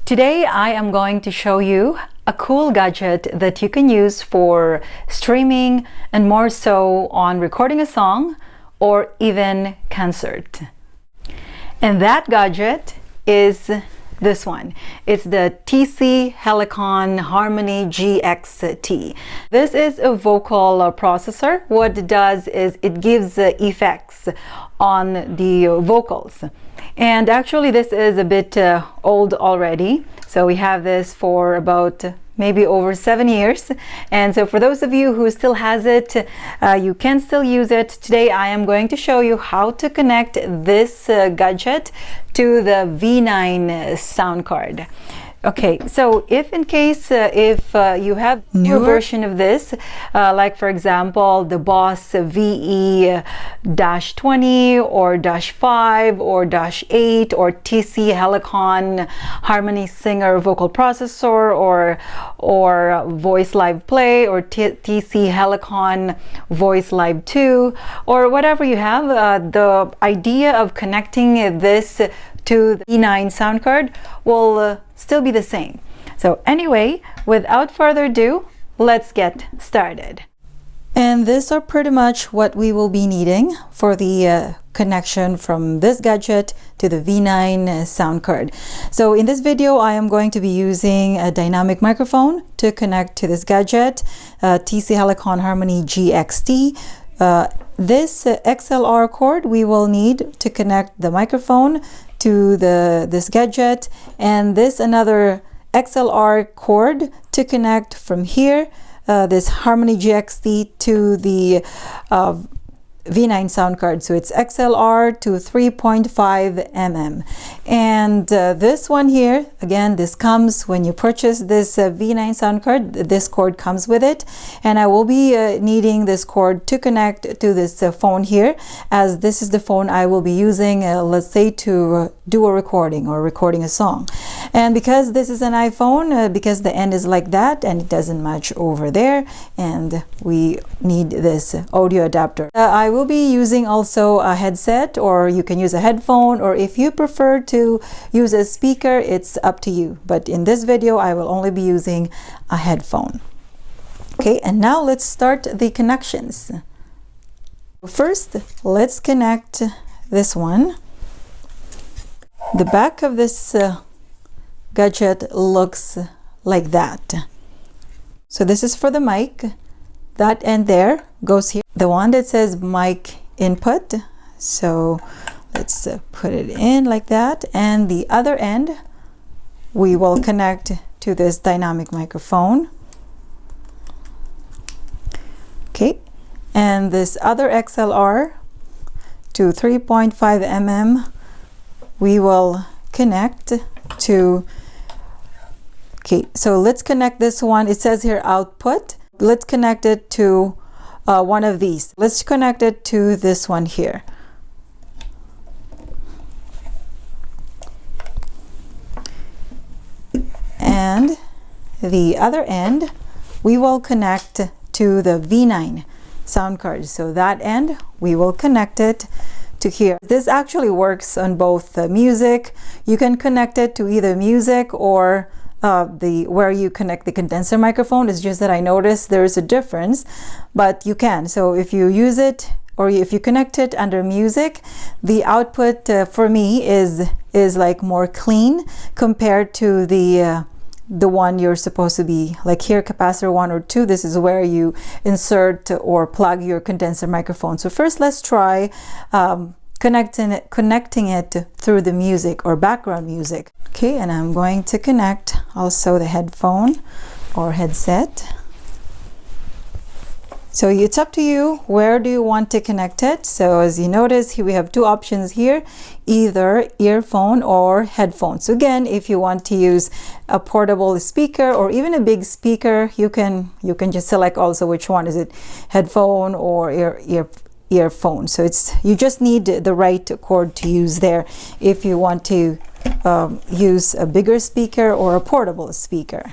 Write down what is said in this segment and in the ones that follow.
Today I am going to show you a cool gadget that you can use for streaming and more so on recording a song or even concert. And that gadget is this one. It's the TC HELICON HARMONY GXT. This is a vocal processor. What it does is it gives effects on the vocals. And actually this is a bit old already. So we have this for about maybe over 7 years, and so for those of you who still has it, you can still use it. Today I am going to show you how to connect this gadget to the V9 sound card. Okay, so if in case if you have newer version of this, like for example the Boss VE-20 or -5 or -8 or TC HELICON Harmony Singer Vocal Processor or Voice Live Play or TC HELICON Voice Live 2 or whatever you have, the idea of connecting this to the V9 sound card will still be the same. So anyway, without further ado, let's get started. And these are pretty much what we will be needing for the connection from this gadget to the V9 sound card. So in this video, I am going to be using a dynamic microphone to connect to this gadget, TC HELICON HARMONY GXT. This XLR cord we will need to connect the microphone to this gadget, and this another XLR cord to connect from here, this Harmony GXT to the V9 sound card. So it's XLR to 3.5 mm. And this one here, again, this comes when you purchase this V9 sound card, this cord comes with it. And I will be needing this cord to connect to this phone here, as this is the phone I will be using, let's say, to do a recording or recording a song. And because this is an iPhone, because the end is like that and it doesn't match over there, and we need this audio adapter. I will be using also a headset, or you can use a headphone, or if you prefer to use a speaker, it's up to you. But in this video, I will only be using a headphone. Okay, and now let's start the connections. First, let's connect this one. The back of this gadget looks like that. So this is for the mic. That end there goes here. The one that says mic input. So let's put it in like that. And the other end we will connect to this dynamic microphone. Okay. And this other XLR to 3.5 mm we will connect to. Okay, so let's connect this one. It says here output. Let's connect it to one of these. Let's connect it to this one here. And the other end we will connect to the V9 sound card. So that end we will connect it to here. This actually works on both music. You can connect it to either music or where you connect the condenser microphone. It's just that I noticed there is a difference, but you can. So if you use it or if you connect it under music, the output for me is like more clean compared to the one you're supposed to be, like here, capacitor 1 or 2. This is where you insert or plug your condenser microphone. So first let's try connecting it through the music or background music. Okay, and I'm going to connect also the headphone or headset. So it's up to you, where do you want to connect it? So as you notice here, we have two options here, either earphone or headphone. So again, if you want to use a portable speaker or even a big speaker, you can just select also which one. Is it headphone or earphone? So you just need the right cord to use there if you want to use a bigger speaker or a portable speaker.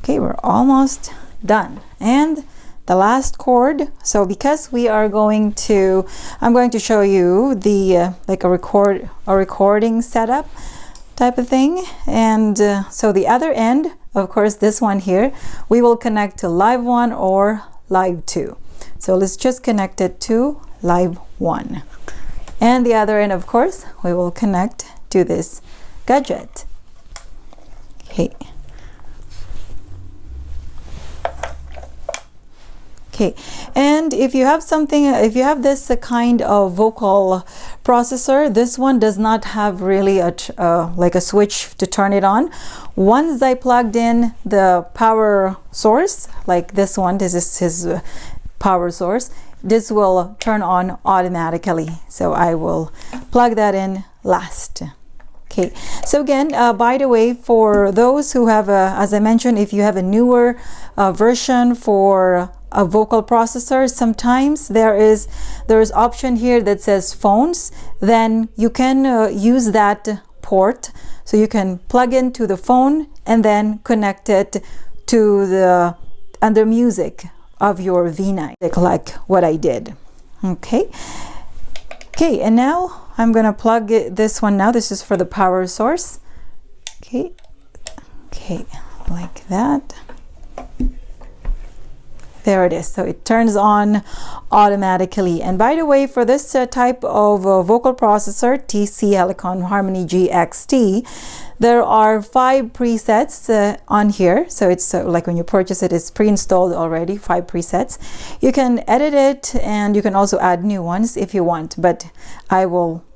Okay, we're almost done. And the last cord. So because we are going to, I'm going to show you the like a recording setup. type of thing. And so the other end, of course, this one here, we will connect to live 1 or live 2. So let's just connect it to live 1. And the other end, of course, we will connect to this gadget. Okay. Okay, and if you have something, if you have this kind of vocal processor, this one does not have really a like a switch to turn it on. Once I plugged in the power source, like this one, this is his power source, this will turn on automatically. So I will plug that in last. Okay, so again, by the way, for those who have, as I mentioned, if you have a newer version for a vocal processor, sometimes there is option here that says phones. Then you can use that port, so you can plug into the phone and then connect it to the under music of your V9, like what I did. Okay. Okay, and now I'm gonna plug this one now. This is for the power source. Okay, okay, like that. There it is. So it turns on automatically. And by the way, for this type of vocal processor, TC HELICON HARMONY GXT, there are 5 presets on here. So it's like when you purchase it, it's pre-installed already, 5 presets. You can edit it and you can also add new ones if you want, but I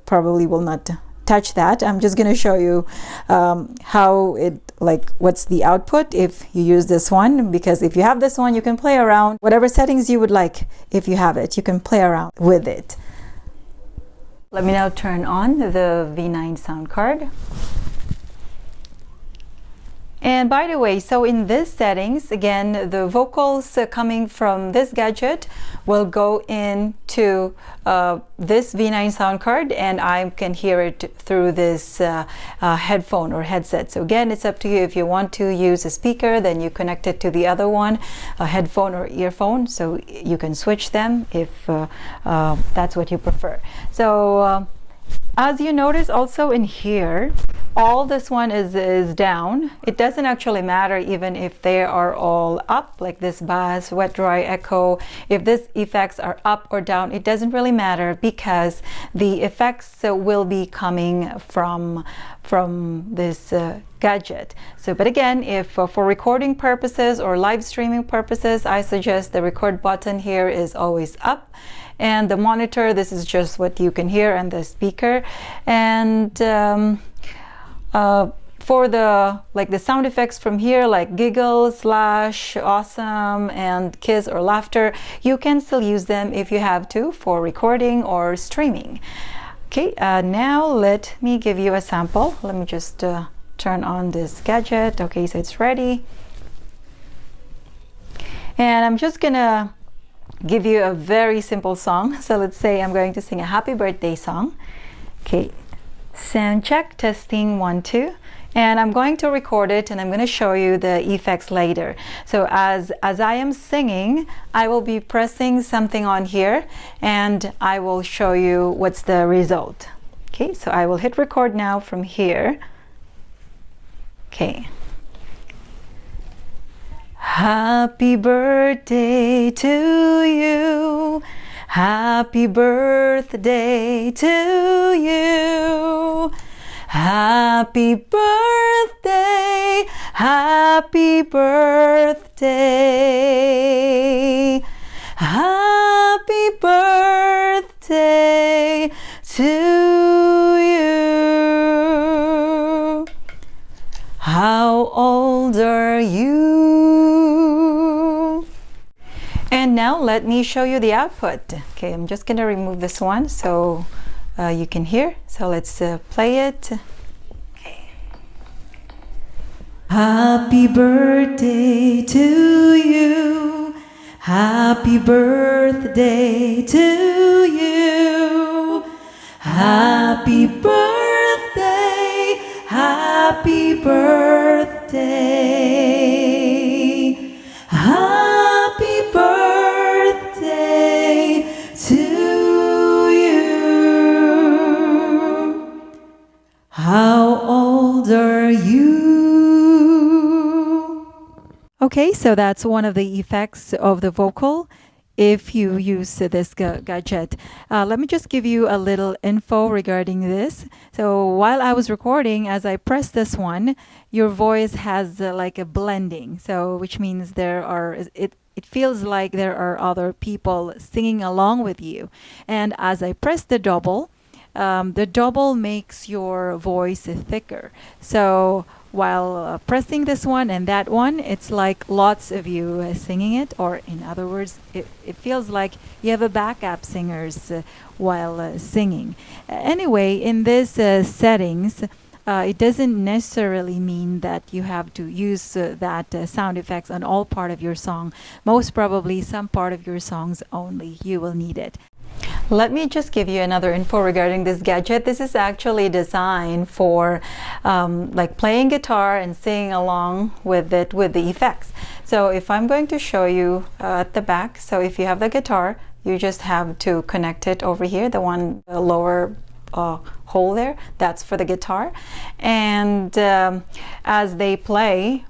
probably will not touch that. I'm just going to show you how it, like what's the output if you use this one, because if you have this one, you can play around whatever settings you would like. If you have it, you can play around with it. Let me now turn on the V9 sound card. And by the way, so in this settings, again, the vocals coming from this gadget will go into this V9 sound card, and I can hear it through this headphone or headset. So again, it's up to you. If you want to use a speaker, then you connect it to the other one, a headphone or earphone, so you can switch them if that's what you prefer. So as you notice also in here, all this one is down. It doesn't actually matter even if they are all up, like this bass, wet, dry, echo. If these effects are up or down, it doesn't really matter, because the effects will be coming from this gadget. So, but again, if for recording purposes or live streaming purposes, I suggest the record button here is always up. And the monitor, this is just what you can hear, and the speaker. And for the sound effects from here, like giggle, slash, awesome, and kiss or laughter, you can still use them if you have to for recording or streaming. Okay, now let me give you a sample. Let me just turn on this gadget. Okay, so it's ready. And I'm just gonna give you a very simple song. So let's say I'm going to sing a happy birthday song. Okay, sound check, testing, 1, 2. And I'm going to record it, and I'm going to show you the effects later. So as I am singing, I will be pressing something on here, and I will show you what's the result. Okay, so I will hit record now from here. Okay. Happy birthday to you. Happy birthday to you. Happy birthday. Happy birthday. Happy birthday to you. How old are you? And now let me show you the output. Okay, I'm just gonna remove this one so you can hear. So let's play it. Okay. Happy birthday to you. Happy birthday to you. Happy birthday. Happy birthday. Happy birthday to you. How old older you. Okay, so that's one of the effects of the vocal if you use this gadget. Let me just give you a little info regarding this. So while I was recording, as I press this one, your voice has like a blending. So which means it feels like there are other people singing along with you. And as I press the double makes your voice thicker. So while pressing this one and that one, it's like lots of you singing it, or in other words, it feels like you have a backup singers while singing. Anyway, in this settings, it doesn't necessarily mean that you have to use that sound effects on all part of your song. Most probably some part of your songs only you will need it. Let me just give you another info regarding this gadget. This is actually designed for like playing guitar and singing along with it with the effects. So if I'm going to show you at the back, so if you have the guitar, you just have to connect it over here, the lower hole there, that's for the guitar. And as they play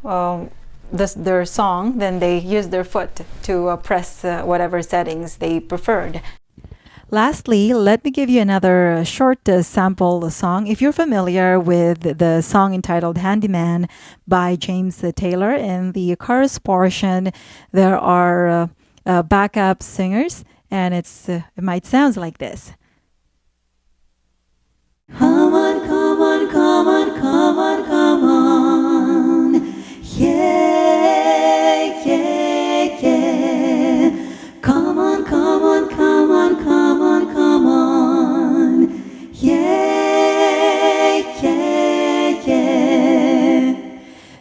their song, then they use their foot to press whatever settings they preferred. Lastly, let me give you another short sample song. If you're familiar with the song entitled Handyman by James Taylor, in the chorus portion there are backup singers, and it might sound like this. Come on, come on, come on, come on, come on. Yeah, yeah, yeah. Come on, come on, come on, come on, come on. Yeah, yeah, yeah.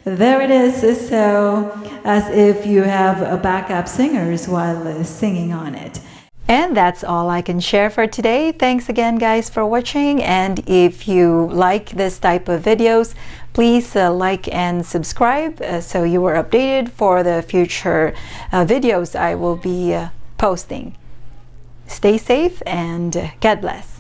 There it is. So as if you have a backup singers while singing on it. And that's all I can share for today. Thanks again, guys, for watching. And if you like this type of videos, please like and subscribe so you are updated for the future videos I will be posting. Stay safe and God bless.